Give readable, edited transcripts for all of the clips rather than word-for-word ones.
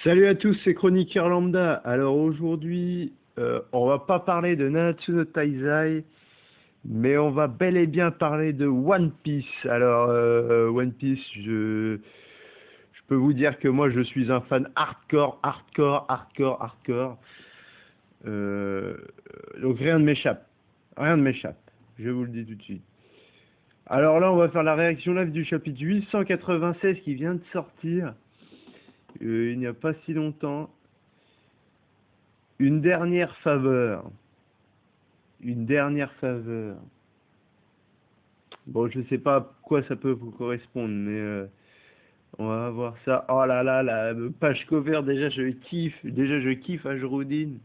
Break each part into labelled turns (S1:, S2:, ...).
S1: Salut à tous, c'est Chroniqueur Lambda. Alors aujourd'hui, on va pas parler de Nanatsu no Taizai, mais on va bel et bien parler de One Piece. Alors One Piece, je peux vous dire que moi je suis un fan hardcore. Euh, donc rien ne m'échappe, rien ne m'échappe. Je vous le dis tout de suite. Alors là, on va faire la réaction live du chapitre 896 qui vient de sortir il n'y a pas si longtemps. Une dernière faveur. Une dernière faveur. Bon, je sais pas à quoi ça peut vous correspondre, mais on va voir ça. Oh là là, la page cover, déjà je kiffe. Déjà je kiffe Ajroudine.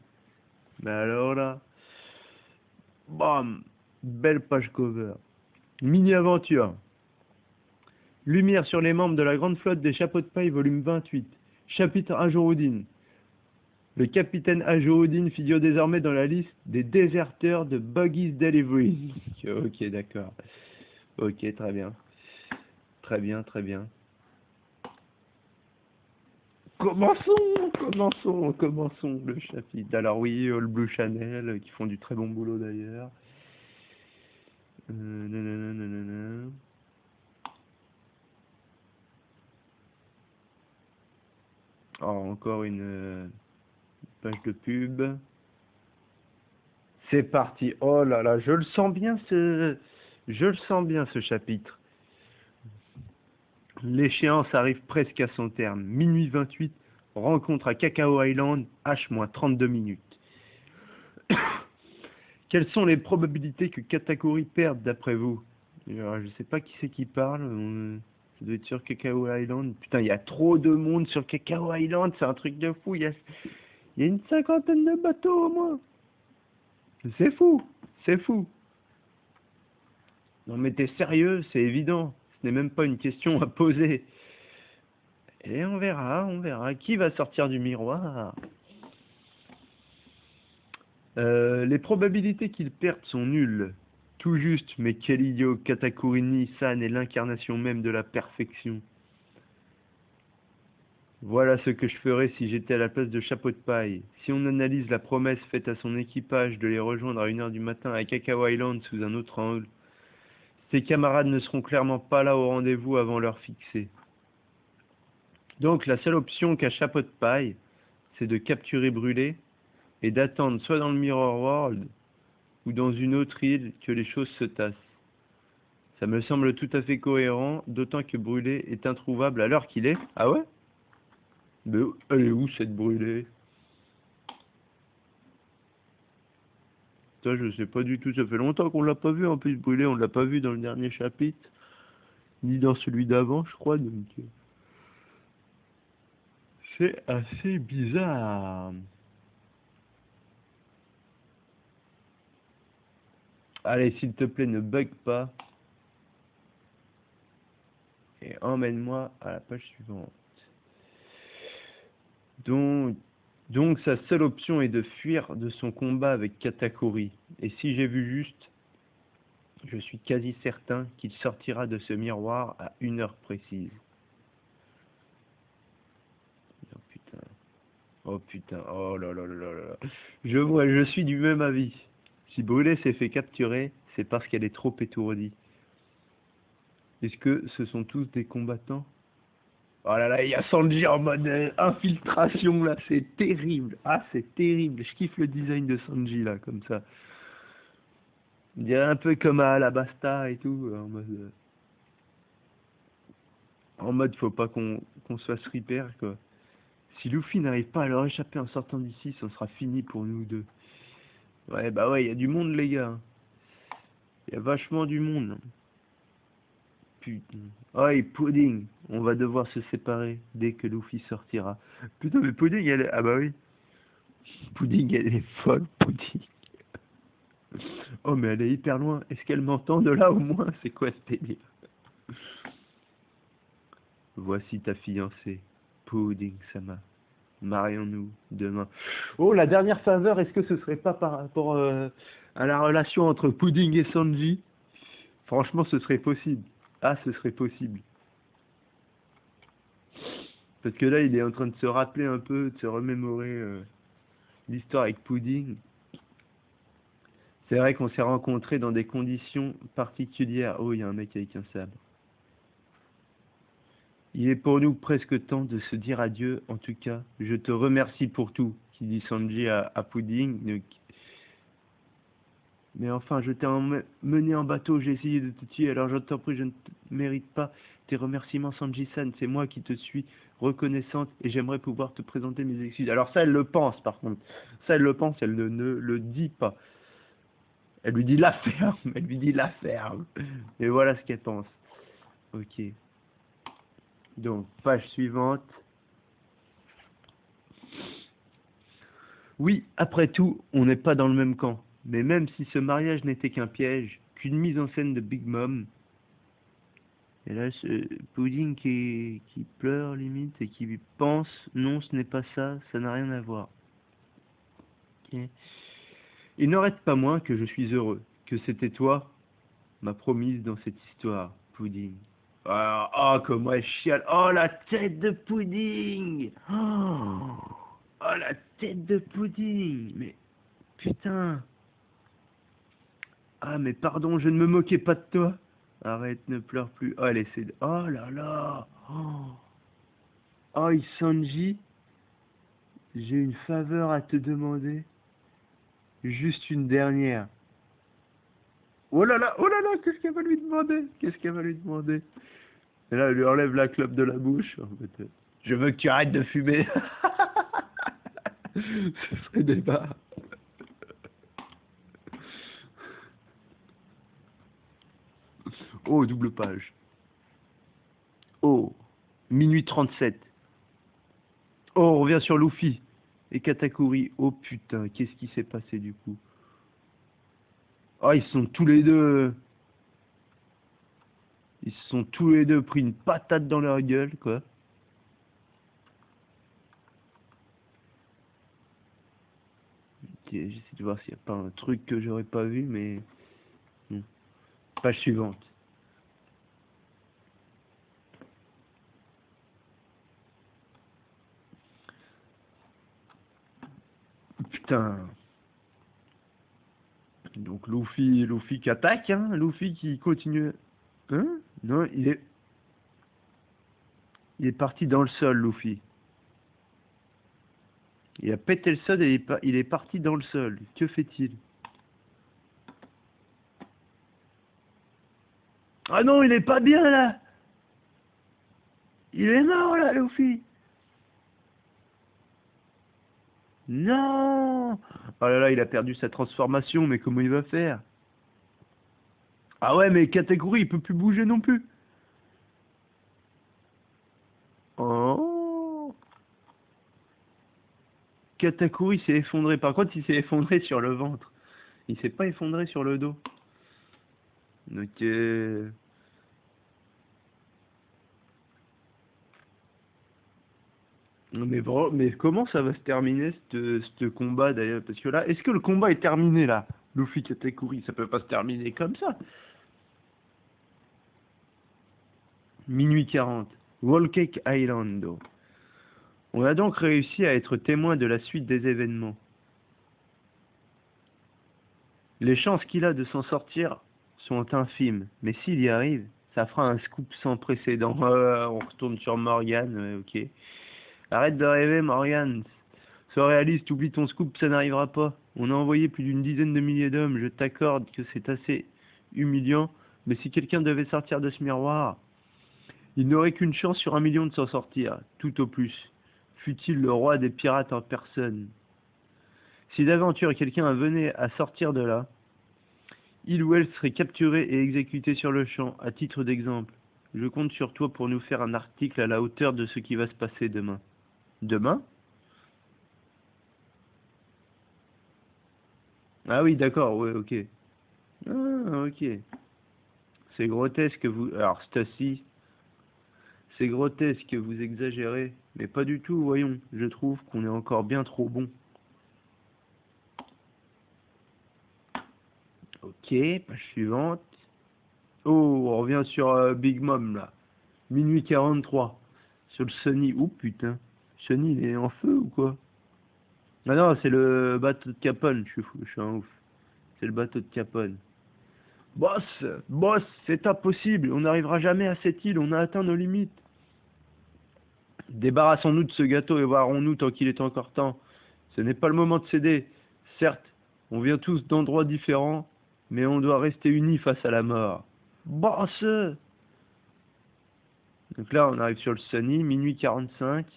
S1: Mais alors là, bam, belle page cover. Mini-aventure. Lumière sur les membres de la grande flotte des chapeaux de paille, volume 28. Chapitre Ajroudine. Le capitaine Ajroudine figure désormais dans la liste des déserteurs de Buggy's Delivery. Ok, d'accord. Ok, très bien. Très bien, très bien. Commençons le chapitre. Alors oui, All Blue Channel, qui font du très bon boulot d'ailleurs. Nanana. Oh, encore une page de pub. C'est parti. Oh là là, je le sens bien ce chapitre. L'échéance arrive presque à son terme. Minuit 28, rencontre à Cacao Island, H-32 minutes. Quelles sont les probabilités que Katakuri perde d'après vous? Alors, je sais pas qui c'est qui parle. Ça doit être sur Cacao Island. Putain, il y a trop de monde sur Cacao Island, c'est un truc de fou. Il y a une cinquantaine de bateaux au moins. C'est fou, c'est fou. Non mais t'es sérieux, c'est évident. Ce n'est même pas une question à poser. Et on verra. Qui va sortir du miroir? Les probabilités qu'il perde sont nulles. Tout juste, mais quel idiot, Katakuri-san est l'incarnation même de la perfection. Voilà ce que je ferais si j'étais à la place de Chapeau de Paille. Si on analyse la promesse faite à son équipage de les rejoindre à 1h du matin à Cacao Island sous un autre angle, ses camarades ne seront clairement pas là au rendez-vous avant l'heure fixée. Donc la seule option qu'a Chapeau de Paille, c'est de capturer Brûlé et d'attendre soit dans le Mirror World ou dans une autre île que les choses se tassent. Ça me semble tout à fait cohérent, d'autant que Brûlé est introuvable à l'heure qu'il est. Ah ouais? Mais elle est où cette Brûlé? Ça, je sais pas du tout, ça fait longtemps qu'on l'a pas vu en plus, Brûlé, on l'a pas vu dans le dernier chapitre, ni dans celui d'avant, je crois, donc c'est assez bizarre. Allez, s'il te plaît, ne bug pas, et emmène-moi à la page suivante. Donc sa seule option est de fuir de son combat avec Katakuri, et si j'ai vu juste, je suis quasi certain qu'il sortira de ce miroir à 1h précise. Oh putain. Oh putain. Oh là là là là là. Je suis du même avis. Si Brûlé s'est fait capturer, c'est parce qu'elle est trop étourdie. Est-ce que ce sont tous des combattants? Oh là là, il y a Sanji en mode infiltration là, c'est terrible. Ah, c'est terrible. Je kiffe le design de Sanji là, comme ça. On dirait un peu comme à Alabasta et tout, en mode faut pas qu'on se fasse ripper quoi. Si Luffy n'arrive pas à leur échapper en sortant d'ici, ça sera fini pour nous deux. Ouais, bah ouais, il y a du monde les gars. Il y a vachement du monde. Putain. Oh, et Pudding, on va devoir se séparer dès que Luffy sortira. Putain, mais Pudding, elle est... Ah bah oui. Pudding, elle est folle, Pudding. Oh, mais elle est hyper loin. Est-ce qu'elle m'entend de là au moins? C'est quoi ce délire? Voici ta fiancée, Pudding-sama. Marions-nous demain. Oh, la dernière faveur, est-ce que ce serait pas par rapport à la relation entre Pudding et Sanji? Franchement, ce serait possible. Ah, ce serait possible. Parce que là, il est en train de se rappeler un peu, de se remémorer l'histoire avec Pudding. C'est vrai qu'on s'est rencontrés dans des conditions particulières. Oh, il y a un mec avec un sabre. Il est pour nous presque temps de se dire adieu. En tout cas, je te remercie pour tout, qui dit Sanji à Pudding. Mais enfin, je t'ai mené en bateau, j'ai essayé de te tuer, alors je t'en prie, je ne mérite pas tes remerciements, Sanji-san. C'est moi qui te suis reconnaissante et j'aimerais pouvoir te présenter mes excuses. Alors ça, elle le pense, par contre. Ça, elle le pense, elle ne le dit pas. Elle lui dit la ferme, elle lui dit la ferme. Et voilà ce qu'elle pense. Ok. Donc, page suivante. Oui, après tout, on n'est pas dans le même camp. Mais même si ce mariage n'était qu'un piège, qu'une mise en scène de Big Mom, et là, ce Pudding qui pleure limite et qui pense, non, ce n'est pas ça, ça n'a rien à voir. Okay. Il n'en reste pas moins que je suis heureux, que c'était toi, ma promise dans cette histoire, Pudding. Ah, oh, comment elle chiale. Oh, la tête de Pudding. Oh, oh, la tête de Pudding. Mais, putain. Ah, mais pardon, je ne me moquais pas de toi. Arrête, ne pleure plus. Oh, elle essaie de... Oh là là. Oh, oh Sanji, j'ai une faveur à te demander. Juste une dernière. Oh là là, qu'est-ce qu'elle va lui demander? Qu'est-ce qu'elle va lui demander? Et là, elle lui enlève la clope de la bouche. En fait, je veux que tu arrêtes de fumer. Ce serait débat. Oh, double page. Oh, minuit 37. Oh, on revient sur Luffy et Katakuri. Oh putain, qu'est-ce qui s'est passé du coup? Oh, ils sont tous les deux... Ils se sont tous les deux pris une patate dans leur gueule, quoi. Ok, j'essaie de voir s'il n'y a pas un truc que j'aurais pas vu, mais... Page suivante. Putain. Donc Luffy qui attaque, hein. Luffy qui continue. Hein? Non, il est parti dans le sol, Luffy. Il a pété le sol et il est parti dans le sol. Que fait-il? Ah non, il est pas bien là. Il est mort là, Luffy. Non. Oh là là, il a perdu sa transformation, mais comment il va faire? Ah ouais, mais Katakuri, il peut plus bouger non plus. Oh. Katakuri s'est effondré. Par contre, il s'est effondré sur le ventre. Il s'est pas effondré sur le dos. Donc, mais comment ça va se terminer, ce combat d'ailleurs? Parce que là, est-ce que le combat est terminé là? Luffy Katakuri, ça peut pas se terminer comme ça. Minuit 40. Whole Cake Island. On a donc réussi à être témoin de la suite des événements. Les chances qu'il a de s'en sortir sont infimes, mais s'il y arrive, ça fera un scoop sans précédent. On retourne sur Morgan, ok. Arrête de rêver, Morgan. Sois réaliste, oublie ton scoop, ça n'arrivera pas. On a envoyé plus d'une dizaine de milliers d'hommes, je t'accorde que c'est assez humiliant, mais si quelqu'un devait sortir de ce miroir, il n'aurait qu'une chance sur 1 million de s'en sortir, tout au plus. Fût-il le roi des pirates en personne. Si d'aventure quelqu'un venait à sortir de là, il ou elle serait capturé et exécuté sur le champ, à titre d'exemple. Je compte sur toi pour nous faire un article à la hauteur de ce qui va se passer demain. Demain? Ah oui, d'accord, ouais, ok. Ah, ok. C'est grotesque que vous... Alors, Stacy, c'est grotesque que vous exagérez, mais pas du tout, voyons. Je trouve qu'on est encore bien trop bon. Ok, page suivante. Oh, on revient sur Big Mom, là. Minuit 43. Sur le Sunny. Oh putain. Sunny, il est en feu ou quoi? Ah non, c'est le bateau de Capone. Je suis un ouf. C'est le bateau de Capone. Boss, c'est impossible. On n'arrivera jamais à cette île. On a atteint nos limites. Débarrassons-nous de ce gâteau et varons-nous tant qu'il est encore temps. Ce n'est pas le moment de céder. Certes, on vient tous d'endroits différents, mais on doit rester unis face à la mort. Boss! Donc là, on arrive sur le Sunny, minuit 45.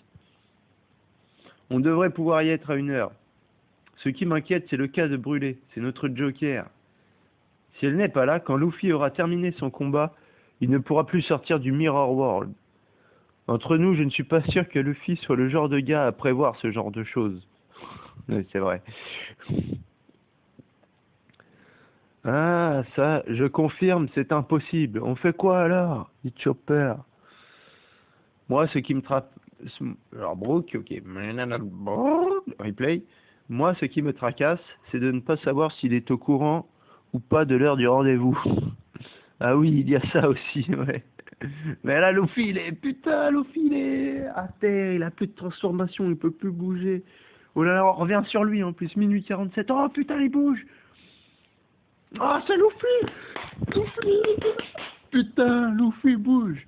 S1: On devrait pouvoir y être à 1 heure. Ce qui m'inquiète, c'est le cas de Brûlé. C'est notre Joker. Si elle n'est pas là, quand Luffy aura terminé son combat, il ne pourra plus sortir du Mirror World. Entre nous, je ne suis pas sûr que Luffy soit le genre de gars à prévoir ce genre de choses. Oui, c'est vrai. Ah, ça, je confirme, c'est impossible. On fait quoi alors, dit Chopper? Moi, ce qui me trappe... Alors, Brooke, ok. Replay. Moi, ce qui me tracasse, c'est de ne pas savoir s'il est au courant ou pas de l'heure du rendez-vous. Ah oui, il y a ça aussi, ouais. Mais là, Luffy, putain, Luffy, il est à terre, il a plus de transformation, il peut plus bouger. Oh là là, on revient sur lui en plus, minuit 47. Oh putain, il bouge. Oh, c'est Luffy. Luffy. Putain, Luffy bouge.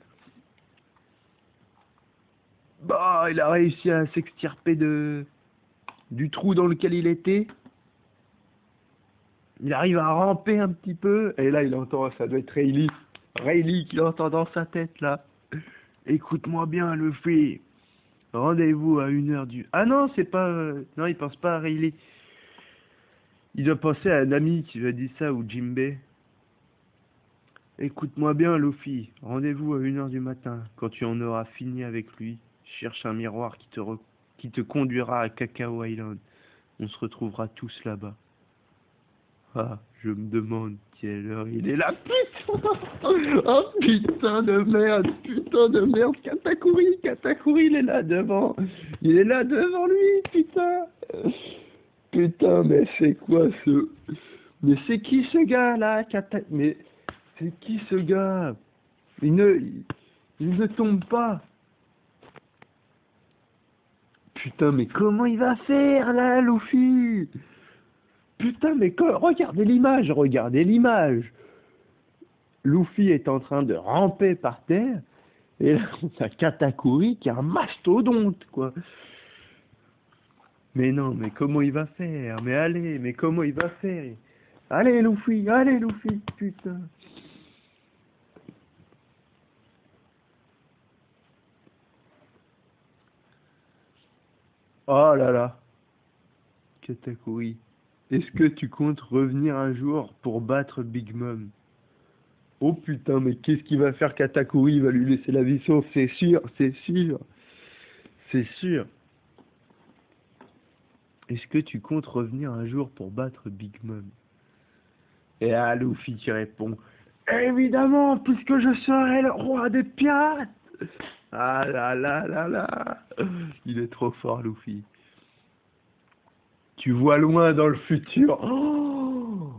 S1: Bah, il a réussi à s'extirper du trou dans lequel il était. Il arrive à ramper un petit peu. Et là, il entend, ça doit être Rayleigh. Rayleigh qui l'entend dans sa tête, là. Écoute-moi bien, Luffy. Rendez-vous à 1 heure du... Ah non, c'est pas... Non, il pense pas à Rayleigh. Il doit penser à un ami qui lui a dit ça, ou Jinbei. Écoute-moi bien, Luffy. Rendez-vous à 1 heure du matin. Quand tu en auras fini avec lui, cherche un miroir qui te conduira à Cacao Island. On se retrouvera tous là-bas. Ah, je me demande quelle heure il est là. Putain! Oh putain de merde, Katakuri, il est là devant. Il est là devant lui, putain. Putain, mais c'est quoi ce... Mais c'est qui ce gars là, Mais c'est qui ce gars? Il ne tombe pas. Putain, mais comment il va faire là, Luffy? Putain, mais regardez l'image. Luffy est en train de ramper par terre, et là, on a Katakuri qui est un mastodonte, quoi. Mais non, mais comment il va faire? Mais allez, mais comment il va faire? Allez, Luffy, putain. Oh là là, Katakuri. Est-ce que tu comptes revenir un jour pour battre Big Mom? Oh putain, mais qu'est-ce qu'il va faire Katakuri? Il va lui laisser la vie sauve, c'est sûr. Est-ce que tu comptes revenir un jour pour battre Big Mom? Et à Luffy qui répond, évidemment, puisque je serai le roi des pirates. Ah là là là là. Il est trop fort, Luffy. Tu vois loin dans le futur. Oh,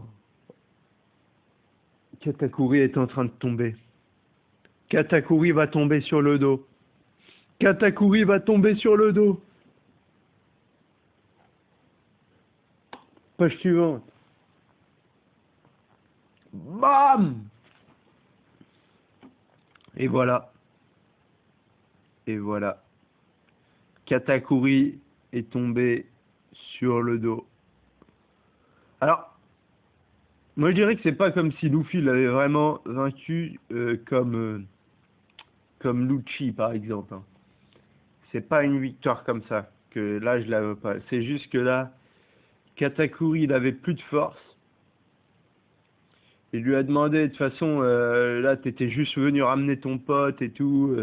S1: Katakuri est en train de tomber. Katakuri va tomber sur le dos. Page suivante. Bam! Et voilà. Katakuri est tombé sur le dos. Alors, moi je dirais que c'est pas comme si Luffy l'avait vraiment vaincu comme Lucci par exemple. Hein. C'est pas une victoire comme ça, que là je l'avais pas. C'est juste que là, Katakuri il avait plus de force. Il lui a demandé de toute façon, là t'étais juste venu ramener ton pote et tout.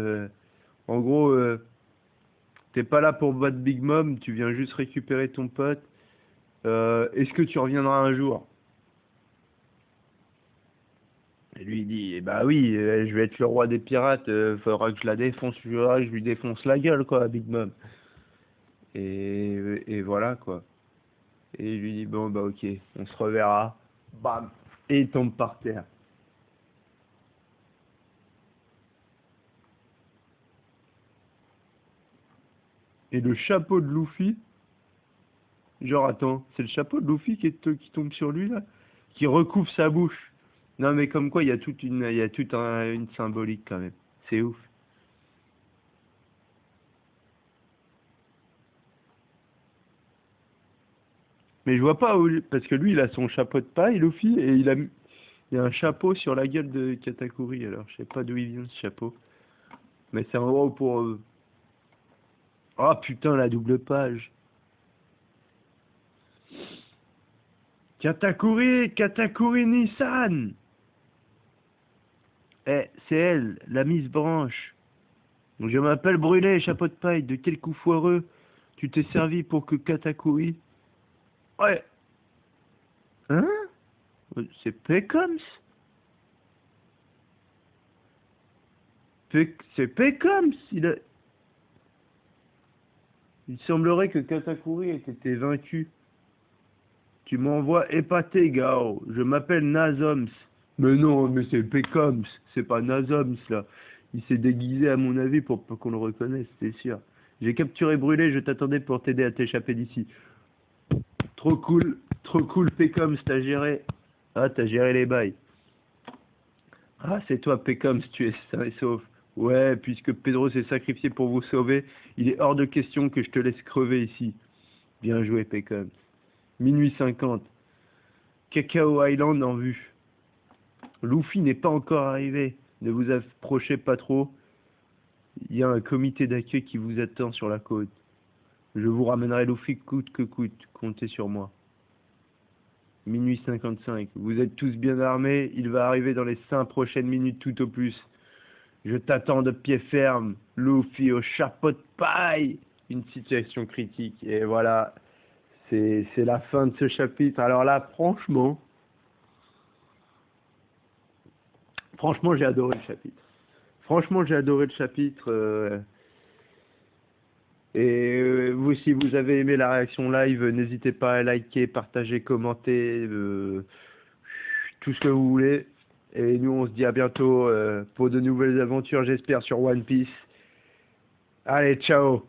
S1: En gros, t'es pas là pour battre Big Mom, tu viens juste récupérer ton pote. Est-ce que tu reviendras un jour? Et lui il dit, eh bah oui, je vais être le roi des pirates, faudra que je la défonce, je lui défonce la gueule quoi, Big Mom. Et voilà quoi. Et il lui dit, bon bah ok, on se reverra. Bam! Et il tombe par terre. Et le chapeau de Luffy. Genre, attends, c'est le chapeau de Luffy qui tombe sur lui, là? Qui recouvre sa bouche. Non, mais comme quoi, il y a une symbolique, quand même. C'est ouf. Mais je vois pas où... Parce que lui, il a son chapeau de paille, Luffy, et il a un chapeau sur la gueule de Katakuri, alors je sais pas d'où il vient, ce chapeau. Mais c'est en gros pour... Oh, putain, la double page. Katakuri Nissan. Eh, c'est elle, la Miss Branche. Je m'appelle Brûlé, chapeau de paille. De quel coup foireux tu t'es servi pour que Katakuri... Ouais. Hein? C'est Pecoms? C'est Pecoms. Il semblerait que Katakuri ait été vaincu. Tu m'envoies épaté, Gao. Je m'appelle Nazoms. Mais non, mais c'est Pecoms. C'est pas Nazoms, là. Il s'est déguisé, à mon avis, pour qu'on le reconnaisse, c'est sûr. J'ai capturé Brûlé, je t'attendais pour t'aider à t'échapper d'ici. Trop cool, Pecoms, t'as géré. Ah, t'as géré les bails. Ah, c'est toi, Pecoms, tu es sain et sauf. Ouais, puisque Pedro s'est sacrifié pour vous sauver, il est hors de question que je te laisse crever ici. Bien joué, Pecoms. Minuit 50. Cacao Island en vue. Luffy n'est pas encore arrivé. Ne vous approchez pas trop. Il y a un comité d'accueil qui vous attend sur la côte. Je vous ramènerai Luffy coûte que coûte. Comptez sur moi. Minuit 55. Vous êtes tous bien armés. Il va arriver dans les 5 prochaines minutes tout au plus. Je t'attends de pied ferme. Luffy au chapeau de paille. Une situation critique. Et voilà. C'est la fin de ce chapitre. Alors là, franchement, j'ai adoré le chapitre. Franchement, j'ai adoré le chapitre. Vous, si vous avez aimé la réaction live, n'hésitez pas à liker, partager, commenter, tout ce que vous voulez. Et nous, on se dit à bientôt pour de nouvelles aventures, j'espère, sur One Piece. Allez, ciao!